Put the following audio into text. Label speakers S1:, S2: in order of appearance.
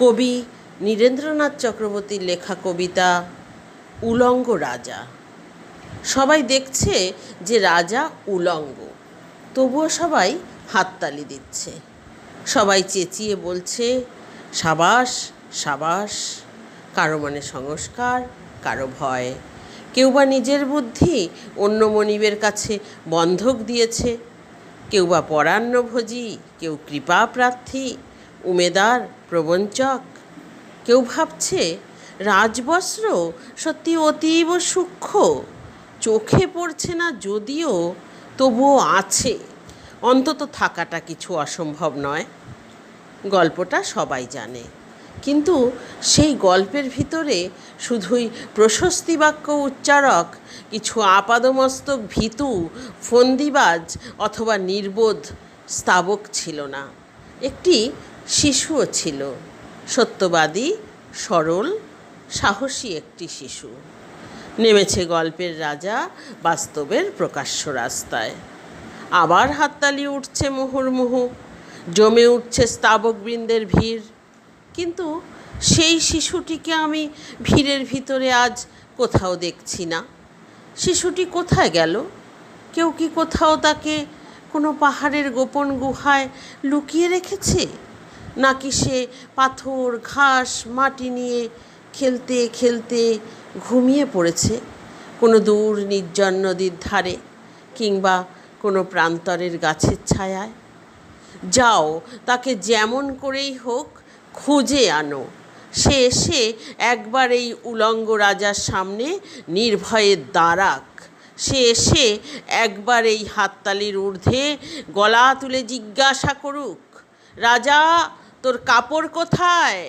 S1: কবি নীরেন্দ্রনাথ চক্রবর্তীর লেখা কবিতা উলঙ্গ রাজা। সবাই দেখছে যে রাজা উলঙ্গ, তবুও সবাই হাততালি দিচ্ছে। সবাই চেঁচিয়ে বলছে সাবাস সাবাস। কারো মনে সংস্কার, কারো ভয়। কেউ বা নিজের বুদ্ধি অন্য মনিবের কাছে বন্ধক দিয়েছে, কেউ বা পরান্নভোজী, কেউ কৃপা প্রার্থী, উমেদার প্রবঞ্চক। কেউ ভাবছে রাজবস্ত্র সত্যি অতীব সূক্ষ্ম, চোখে পড়ছে না যদিও তবুও আছে, অন্তত থাকাটা কিছু অসম্ভব নয়। গল্পটা সবাই জানে, কিন্তু সেই গল্পের ভিতরে শুধুই প্রশস্তি বাক্য উচ্চারক, কিছু আপাদমস্তক ভীতু ফন্দিবাজ অথবা নির্বোধ স্তাবক ছিল না। একটি শিশুও ছিল, সত্যবাদী, সরল, সাহসী একটি শিশু। নেমেছে গল্পের রাজা বাস্তবের প্রকাশ্য রাস্তায়। আবার হাততালি উঠছে মুহুর্মুহু, জমে উঠছে স্তাবকবৃন্দের ভিড়। কিন্তু সেই শিশুটিকে আমি ভিড়ের ভিতরে আজ কোথাও দেখছি না। শিশুটি কোথায় গেল? কেউ কি কোথাও তাকে কোনো পাহাড়ের গোপন গুহায় লুকিয়ে রেখেছে? নাকি সে পাথর, ঘাস, মাটি নিয়ে খেলতে খেলতে ঘুমিয়ে পড়েছে কোনো দূর নির্জন নদীর ধারে, কিংবা কোনো প্রান্তরের গাছের ছায়ায়? যাও, তাকে যেমন করেই হোক খুঁজে আনো। সে এসে একবার এই উলঙ্গ রাজার সামনে নির্ভয়ে দাঁড়াক। সে এসে একবার এই হাততালির ঊর্ধ্বে গলা তুলে জিজ্ঞাসা করুক, রাজা, তোর কাপড় কোথায়?